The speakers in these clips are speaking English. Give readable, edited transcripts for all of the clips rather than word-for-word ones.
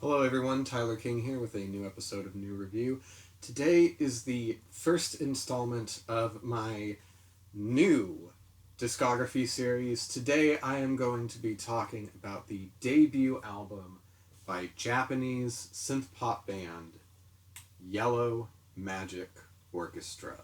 Hello everyone, Tyler King here with a new episode of New Review. Today is the first installment of my new discography series. Today I am going to be talking about the debut album by Japanese synth pop band Yellow Magic Orchestra.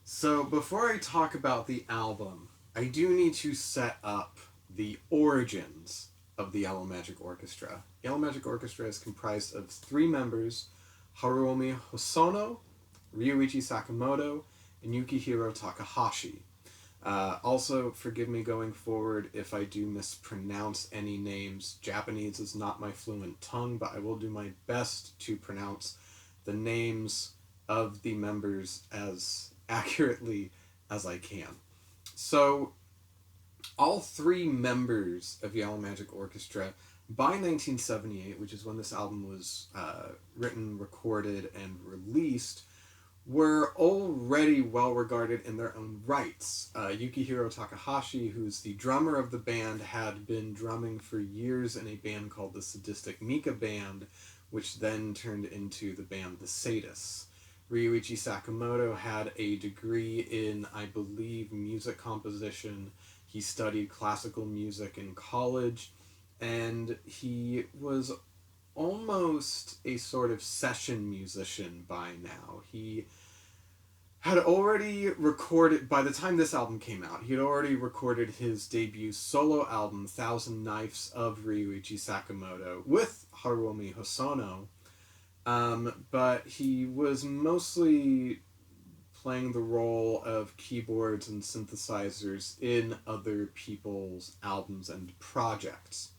So before I talk about the album, I do need to set up the origins of the Yellow Magic Orchestra. Yellow Magic Orchestra is comprised of three members: Haruomi Hosono, Ryuichi Sakamoto, and Yukihiro Takahasi. Also, forgive me going forward if I do mispronounce any names. Japanese is not my fluent tongue, but I will do my best to pronounce the names of the members as accurately as I can. So, all three members of Yellow Magic Orchestra, by 1978, which is when this album was written, recorded, and released, were already well regarded in their own rights. Yukihiro Takahasi, who's the drummer of the band, had been drumming for years in a band called the Sadistic Mika Band, which then turned into the band The Sadists. Ryuichi Sakamoto had a degree in, I believe, music composition. He studied classical music in college, and he was almost a sort of session musician by now. He had already recorded, by the time this album came out, he had already recorded his debut solo album, Thousand Knives of Ryuichi Sakamoto, with Haruomi Hosono. But he was mostly playing the role of keyboards and synthesizers in other people's albums and projects.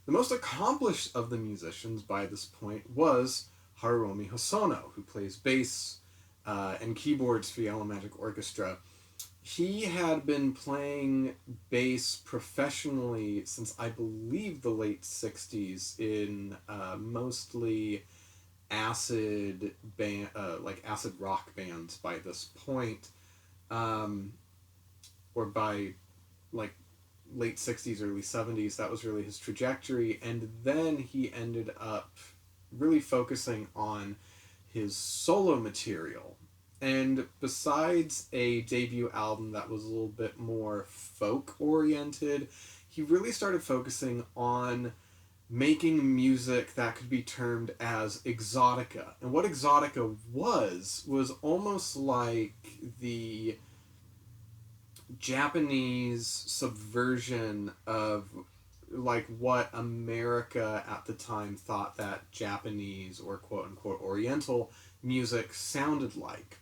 The most accomplished of the musicians by this point was Haruomi Hosono, who plays bass and keyboards for Yellow Magic Orchestra. He had been playing bass professionally since, I believe, the late 60s in mostly acid rock bands by this point, or by like late 60s, early 70s. That was really his trajectory, and then he ended up really focusing on his solo material. And besides a debut album that was a little bit more folk oriented, he really started focusing on making music that could be termed as exotica. And what exotica was almost like the Japanese subversion of like what America at the time thought that Japanese or quote-unquote Oriental music sounded like.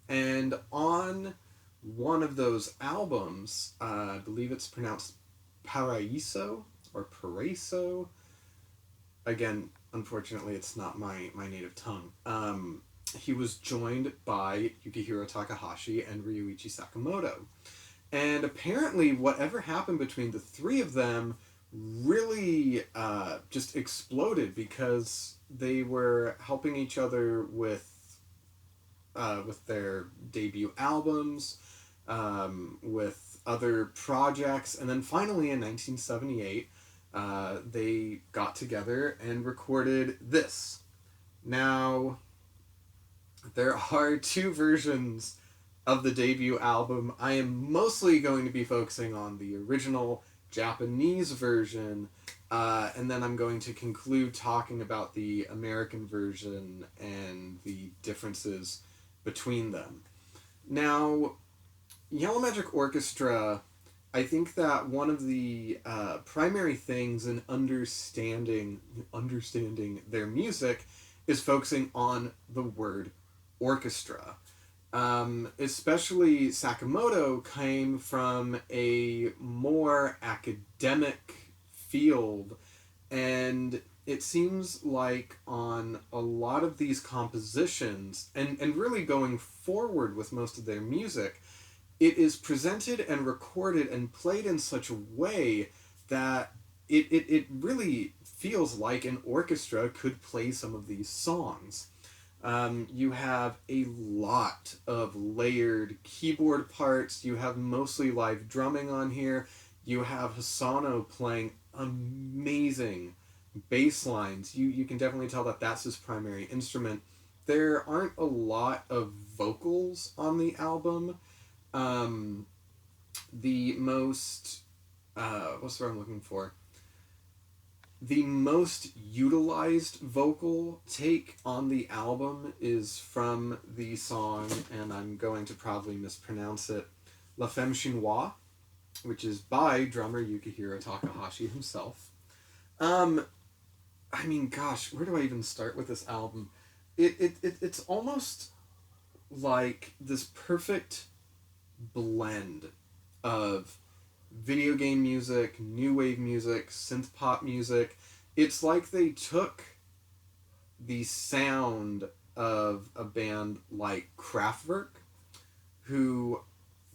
And on one of those albums, I believe it's pronounced Paraiso or Paraiso. Again, unfortunately, it's not my native tongue. He was joined by Yukihiro Takahasi and Ryuichi Sakamoto. And apparently, whatever happened between the three of them really just exploded, because they were helping each other with their debut albums, with other projects, and then finally in 1978, they got together and recorded this. Now, there are two versions of the debut album. I am mostly going to be focusing on the original Japanese version, and then I'm going to conclude talking about the American version and the differences between them. Now, Yellow Magic Orchestra, I think that one of the primary things in understanding their music is focusing on the word orchestra. Especially Sakamoto came from a more academic field, and it seems like on a lot of these compositions, and really going forward with most of their music, it is presented and recorded and played in such a way that it really feels like an orchestra could play some of these songs. You have a lot of layered keyboard parts. You have mostly live drumming on here. You have Hosono playing amazing bass lines. You can definitely tell that that's his primary instrument. There aren't a lot of vocals on the album. The most... what's the word I'm looking for? The most utilized vocal take on the album is from the song, and I'm going to probably mispronounce it, La Femme Chinoise, which is by drummer Yukihiro Takahasi himself. I mean, gosh, where do I even start with this album? It's almost like this perfect blend of video game music, new wave music, synth pop music. It's like they took the sound of a band like Kraftwerk, who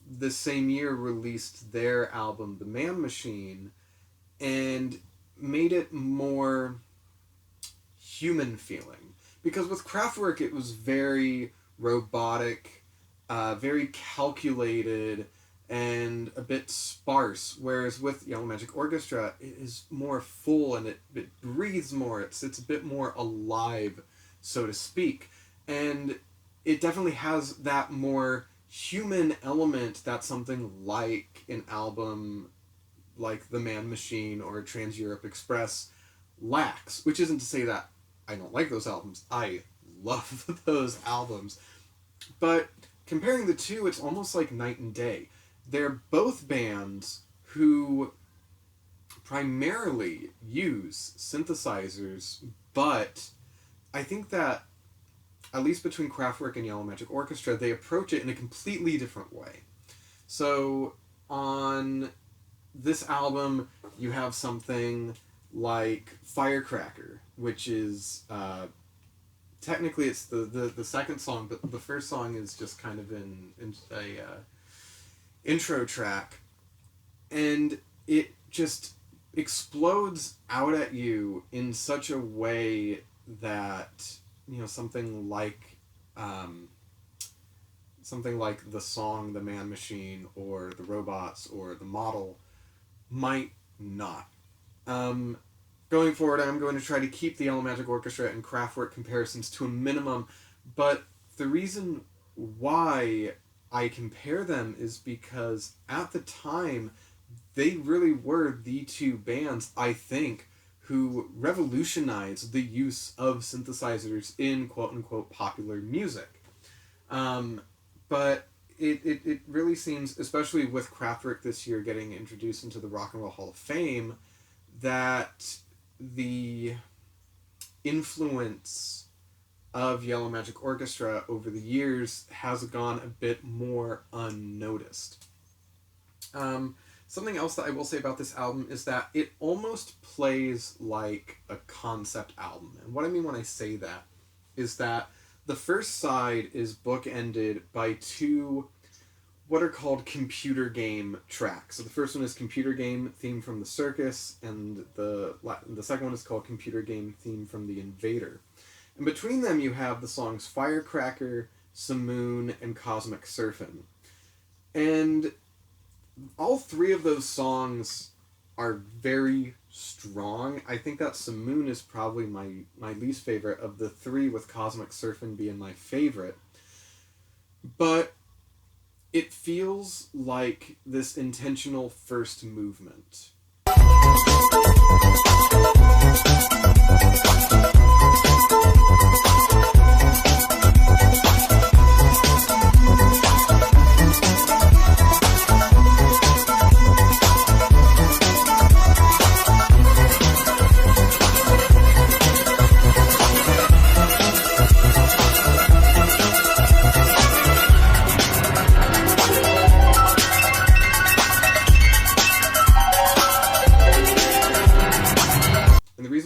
the same year released their album The Man Machine, and made it more human feeling. Because with Kraftwerk it was very robotic, very calculated, and a bit sparse, whereas with Yellow Magic Orchestra, it is more full and it breathes more. It's a bit more alive, so to speak. And it definitely has that more human element that something like an album like The Man Machine or Trans Europe Express lacks. Which isn't to say that I don't like those albums. I love those albums. But comparing the two, it's almost like night and day. They're both bands who primarily use synthesizers, but I think that, at least between Kraftwerk and Yellow Magic Orchestra, they approach it in a completely different way. So, on this album, you have something like Firecracker, which is, technically it's the second song, but the first song is just kind of in a intro track, and it just explodes out at you in such a way that, you know, something like the song The Man Machine or The Robots or The Model might not. Going forward, I'm going to try to keep the Yellow Magic Orchestra and Kraftwerk comparisons to a minimum, but the reason why I compare them is because at the time, they really were the two bands, I think, who revolutionized the use of synthesizers in quote-unquote popular music. But it really seems, especially with Kraftwerk this year getting introduced into the Rock and Roll Hall of Fame, that the influence of Yellow Magic Orchestra over the years has gone a bit more unnoticed. Something else that I will say about this album is that it almost plays like a concept album. And what I mean when I say that is that the first side is bookended by two what are called computer game tracks. So the first one is Computer Game Theme from the Circus, and the second one is called Computer Game Theme from the Invader. And between them you have the songs Firecracker, Simoon, and Cosmic Surfin'. And all three of those songs are very strong. I think that Simoon is probably my least favorite of the three, with Cosmic Surfin' being my favorite. But it feels like this intentional first movement.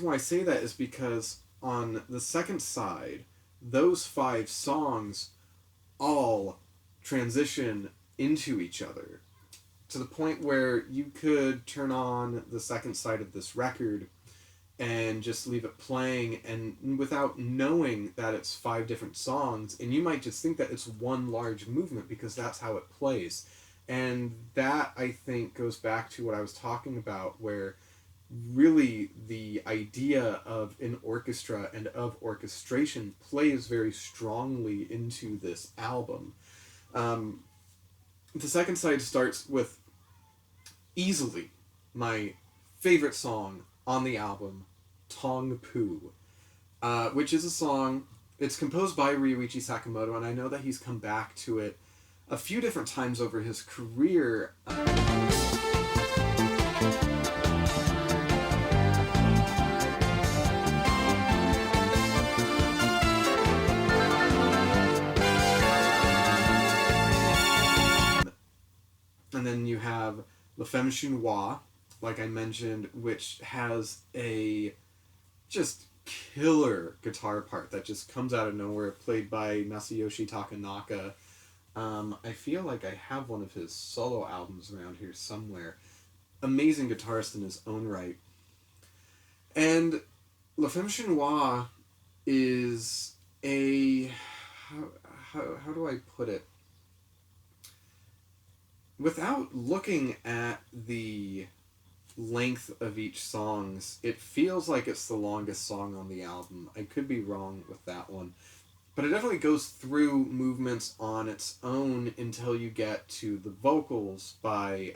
I say that is because on the second side, those 5 songs all transition into each other to the point where you could turn on the second side of this record and just leave it playing, and without knowing that it's five different songs, and you might just think that it's one large movement because that's how it plays. And that, I think, goes back to what I was talking about, where really the idea of an orchestra and of orchestration plays very strongly into this album. um, the second side starts with easily my favorite song on the album, Tong Poo, which is a song. It's composed by Ryuichi Sakamoto, and I know that he's come back to it a few different times over his career. And then you have La Femme Chinoise, like I mentioned, which has a just killer guitar part that just comes out of nowhere, played by Masayoshi Takanaka. I feel like I have one of his solo albums around here somewhere. Amazing guitarist in his own right. And La Femme Chinoise is a... How do I put it? Without looking at the length of each songs, it feels like it's the longest song on the album. I could be wrong with that one. But it definitely goes through movements on its own until you get to the vocals by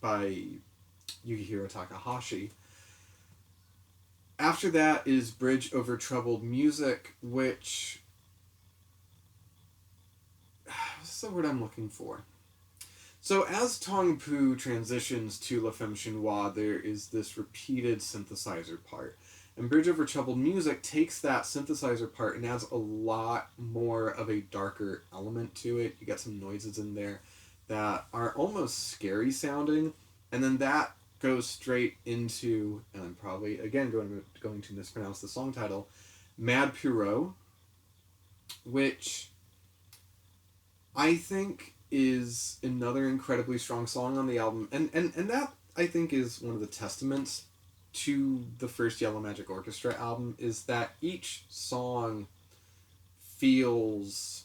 Yukihiro Takahasi. After that is Bridge Over Troubled Music, which... what's the word I'm looking for? So as Tong Poo transitions to La Femme Chinoise, there is this repeated synthesizer part. And Bridge Over Troubled Music takes that synthesizer part and adds a lot more of a darker element to it. You get some noises in there that are almost scary sounding. And then that goes straight into, and I'm probably, again, going to mispronounce the song title, Mad Pierrot, which I think is another incredibly strong song on the album. And that, I think, is one of the testaments to the first Yellow Magic Orchestra album, is that each song feels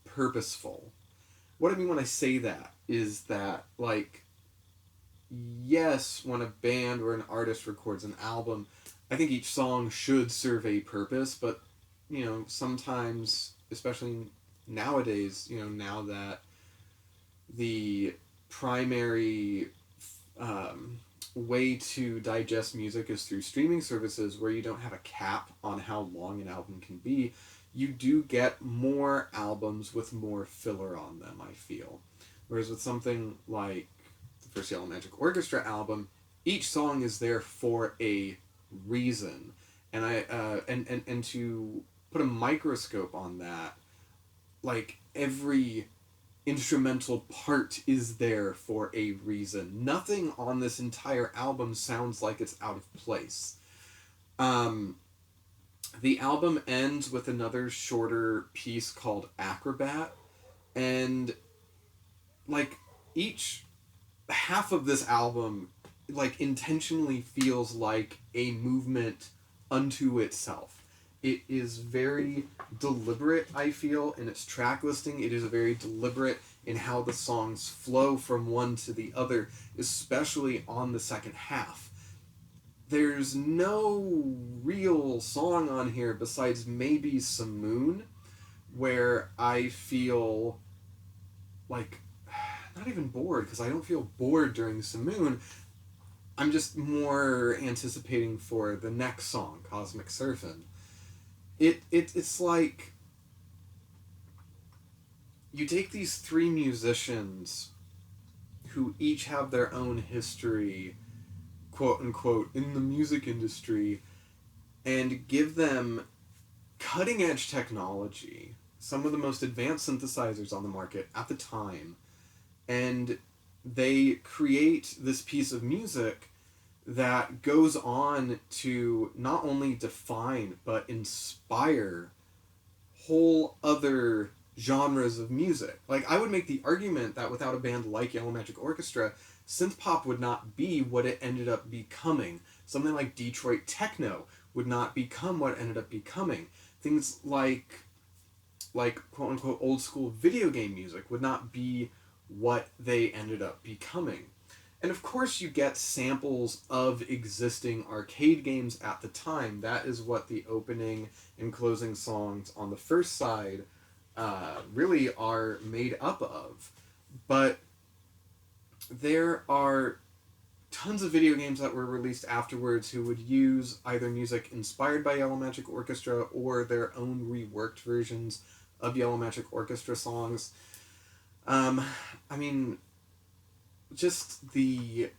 purposeful. What I mean when I say that is that, like, yes, when a band or an artist records an album, I think each song should serve a purpose, but, you know, sometimes, especially nowadays, you know, now that the primary way to digest music is through streaming services, where you don't have a cap on how long an album can be, you do get more albums with more filler on them, I feel. Whereas with something like the first Yellow Magic Orchestra album, each song is there for a reason. And and to put a microscope on that, like, every instrumental part is there for a reason. Nothing on this entire album sounds like it's out of place. The album ends with another shorter piece called Acrobat, and, like, each half of this album, like, intentionally feels like a movement unto itself. It is very deliberate, I feel, in its track listing. It is very deliberate in how the songs flow from one to the other, especially on the second half. There's no real song on here besides maybe Simoon, where I feel like, not even bored, because I don't feel bored during Simoon. I'm just more anticipating for the next song, Cosmic Surfin'. It's like you take these three musicians who each have their own history, quote unquote, in the music industry, and give them cutting edge technology, some of the most advanced synthesizers on the market at the time, and they create this piece of music that goes on to not only define but inspire whole other genres of music. Like, I would make the argument that without a band like Yellow Magic Orchestra, synth pop would not be what it ended up becoming. Something like Detroit techno would not become what ended up becoming. Things like quote unquote old school video game music would not be what they ended up becoming. And of course, you get samples of existing arcade games at the time. That is what the opening and closing songs on the first side really are made up of. But there are tons of video games that were released afterwards who would use either music inspired by Yellow Magic Orchestra or their own reworked versions of Yellow Magic Orchestra songs. I mean, just the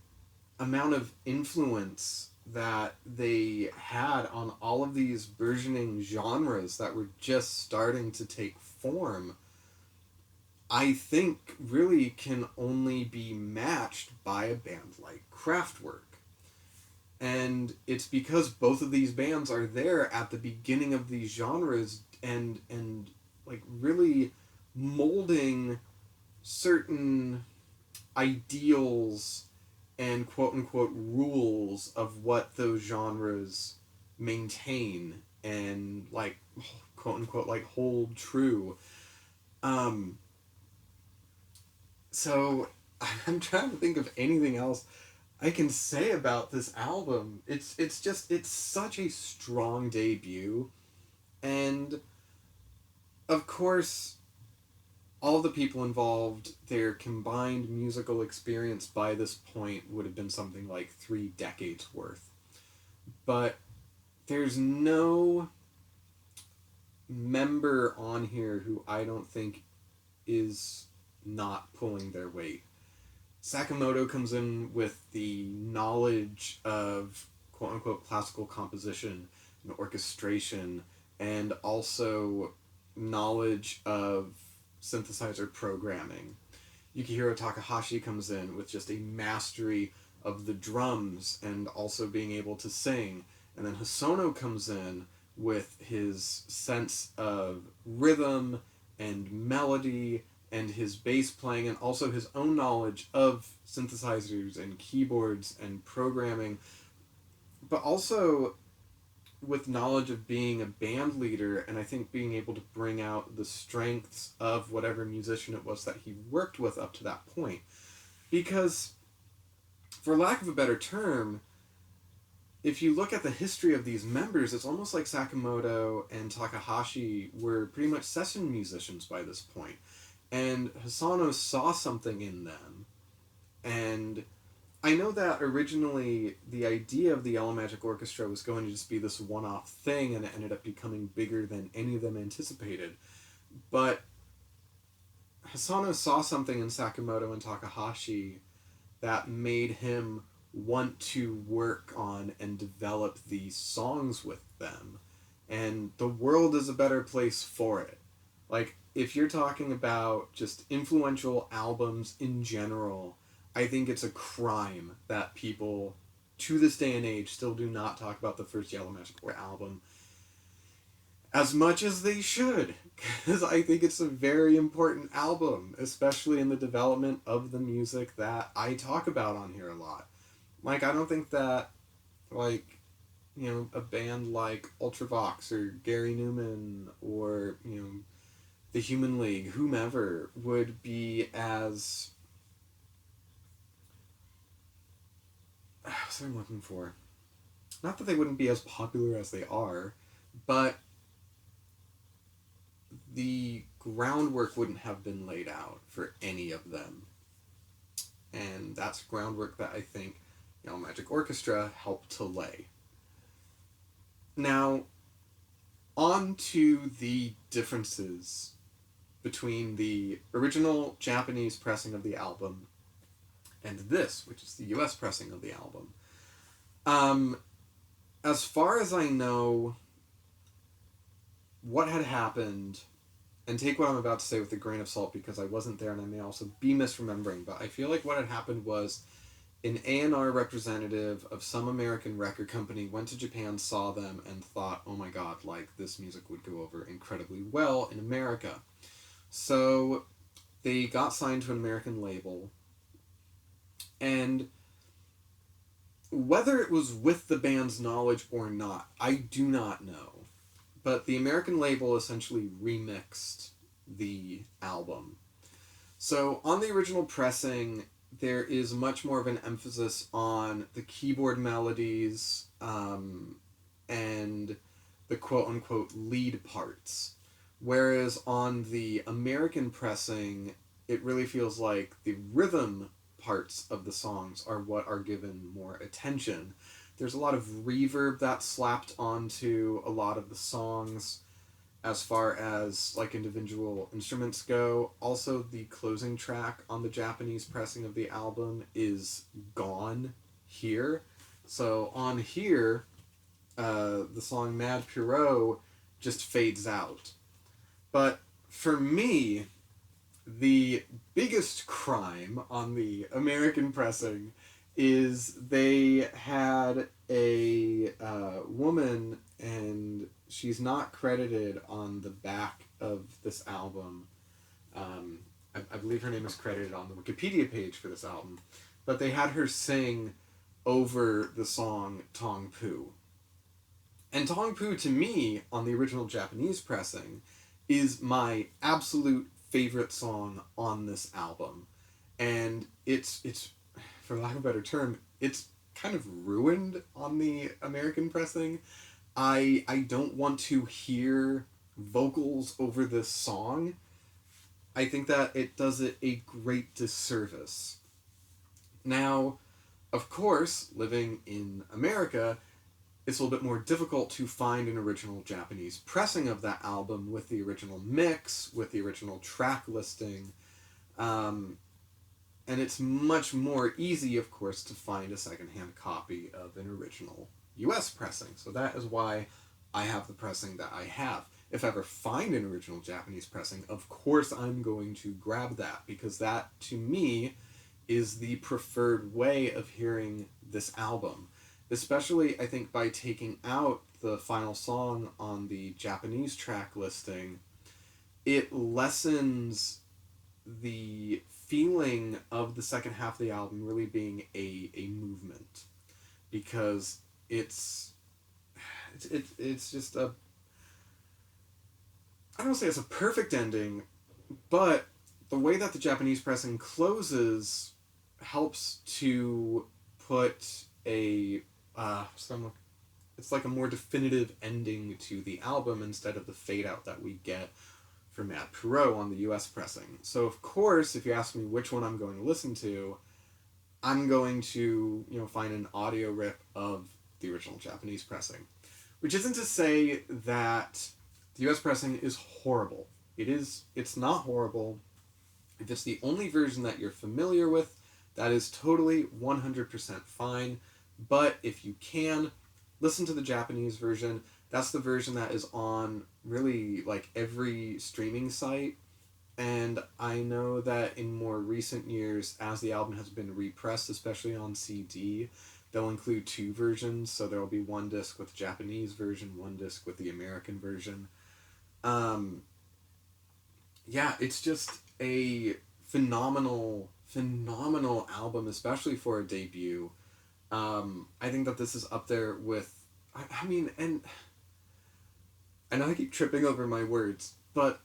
amount of influence that they had on all of these burgeoning genres that were just starting to take form, I think really can only be matched by a band like Kraftwerk. And it's because both of these bands are there at the beginning of these genres and like really molding certain ideals and quote unquote rules of what those genres maintain and like quote unquote like hold true. So I'm trying to think of anything else I can say about this album. It's such a strong debut, and of course all the people involved, their combined musical experience by this point would have been something like 3 decades worth. But there's no member on here who I don't think is not pulling their weight. Sakamoto comes in with the knowledge of quote-unquote classical composition and orchestration, and also knowledge of synthesizer programming. Yukihiro Takahashi comes in with just a mastery of the drums and also being able to sing. And then Hosono comes in with his sense of rhythm and melody and his bass playing and also his own knowledge of synthesizers and keyboards and programming, but also with knowledge of being a band leader, and I think being able to bring out the strengths of whatever musician it was that he worked with up to that point. Because, for lack of a better term, if you look at the history of these members, it's almost like Sakamoto and Takahashi were pretty much session musicians by this point. And Hosono saw something in them, and I know that originally the idea of the Yellow Magic Orchestra was going to just be this one-off thing, and it ended up becoming bigger than any of them anticipated. But Hosono saw something in Sakamoto and Takahashi that made him want to work on and develop these songs with them. And the world is a better place for it. Like, if you're talking about just influential albums in general, I think it's a crime that people, to this day and age, still do not talk about the first Yellow Magic album as much as they should, because I think it's a very important album, especially in the development of the music that I talk about on here a lot. Like, I don't think that, like, you know, a band like Ultravox or Gary Newman or, you know, the Human League, whomever, would be as... What's what I'm looking for? Not that they wouldn't be as popular as they are, but the groundwork wouldn't have been laid out for any of them. And that's groundwork that I think Yellow Magic Orchestra helped to lay. Now, on to the differences between the original Japanese pressing of the album and this, which is the US pressing of the album. As far as I know, what had happened, and take what I'm about to say with a grain of salt because I wasn't there and I may also be misremembering, but I feel like what had happened was an A&R representative of some American record company went to Japan, saw them, and thought, oh my god, like, this music would go over incredibly well in America. So they got signed to an American label, and Whether it was with the band's knowledge or not, I do not know. But the American label essentially remixed the album. So on the original pressing, there is much more of an emphasis on the keyboard melodies and the quote unquote lead parts. Whereas on the American pressing, it really feels like the rhythm parts of the songs are what are given more attention. There's a lot of reverb that's slapped onto a lot of the songs as far as like individual instruments go. Also, the closing track on the Japanese pressing of the album is gone here. So on here, the song Mad Pierrot just fades out. But for me, the biggest crime on the American pressing is they had a woman, and she's not credited on the back of this album. I believe her name is credited on the Wikipedia page for this album, but they had her sing over the song Tong Poo. And Tong Poo, to me, on the original Japanese pressing, is my absolute favorite song on this album. And it's for lack of a better term, it's kind of ruined on the American pressing. I don't want to hear vocals over this song. I think that it does it a great disservice. Now, of course, living in America, it's a little bit more difficult to find an original Japanese pressing of that album with the original mix, with the original track listing. And it's much more easy, of course, to find a secondhand copy of an original US pressing. So that is why I have the pressing that I have. If I ever find an original Japanese pressing, of course I'm going to grab that, because that, to me, is the preferred way of hearing this album. Especially, I think, by taking out the final song on the Japanese track listing, it lessens the feeling of the second half of the album really being a movement. Because it's just a... I don't want to say it's a perfect ending, but the way that the Japanese pressing closes helps to put a... it's like a more definitive ending to the album instead of the fade out that we get for Mad Pierrot on the US pressing. So of course, if you ask me which one I'm going to listen to, I'm going to, find an audio rip of the original Japanese pressing. Which isn't to say that the US pressing is horrible. It's not horrible. If it's the only version that you're familiar with, that is totally 100% fine. But if you can, listen to the Japanese version. That's the version that is on really like every streaming site. And I know that in more recent years, as the album has been repressed, especially on CD, they'll include two versions. So there will be one disc with the Japanese version, one disc with the American version. Yeah, it's just a phenomenal album, especially for a debut. I think that this is up there with... I mean, and I know I keep tripping over my words, but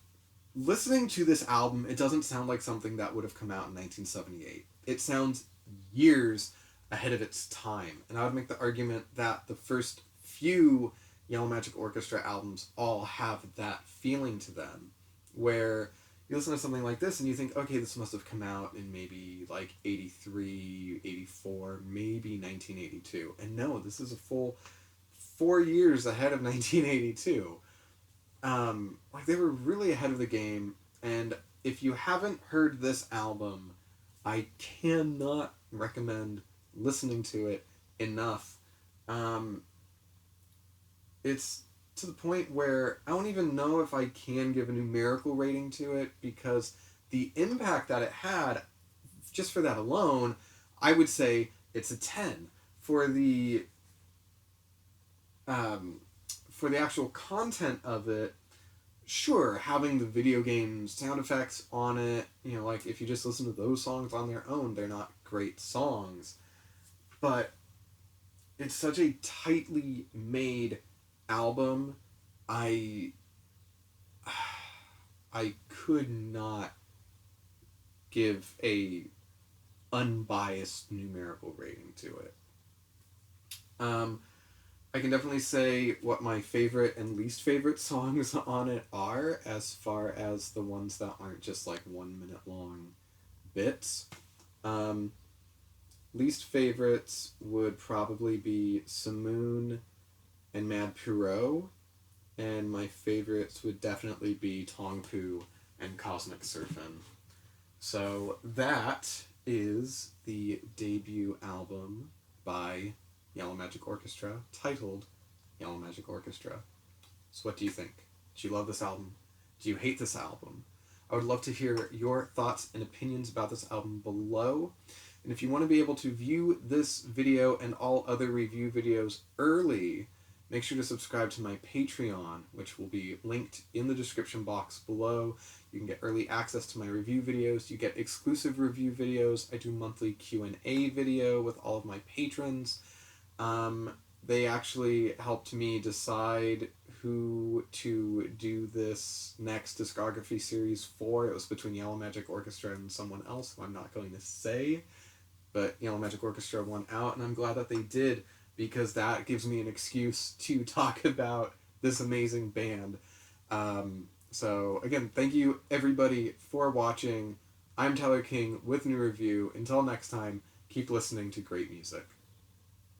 listening to this album, it doesn't sound like something that would have come out in 1978. It sounds years ahead of its time. And I would make the argument that the first few Yellow Magic Orchestra albums all have that feeling to them, where you listen to something like this and you think, okay, this must have come out in maybe like 83, 84, maybe 1982. And no, this is a full 4 years ahead of 1982. Like, they were really ahead of the game, and if you haven't heard this album, I cannot recommend listening to it enough. It's to the point where I don't even know if I can give a numerical rating to it, because the impact that it had, just for that alone, I would say it's a 10. For the actual content of it, sure, having the video game sound effects on it, like if you just listen to those songs on their own, they're not great songs. But it's such a tightly made album. I I could not give a unbiased numerical rating to it. Um, I can definitely say what my favorite and least favorite songs on it are, as far as the ones that aren't just like 1 minute long bits. Um, Least favorites would probably be Simoon and Mad Puro, and my favorites would definitely be Tongpu and Cosmic Surfin'. So that is the debut album by Yellow Magic Orchestra, titled Yellow Magic Orchestra. So what do you think? Do you love this album? Do you hate this album? I would love to hear your thoughts and opinions about this album below. And if you want to be able to view this video and all other review videos early, make sure to subscribe to my Patreon, which will be linked in the description box below. You can get early access to my review videos. You get exclusive review videos. I do monthly Q&A video with all of my patrons. They actually helped me decide who to do this next discography series for. It was between Yellow Magic Orchestra and someone else who I'm not going to say. But Yellow Magic Orchestra won out, and I'm glad that they did, because that gives me an excuse to talk about this amazing band. So again, thank you everybody for watching. I'm Tyler King with New Review. Until next time, keep listening to great music.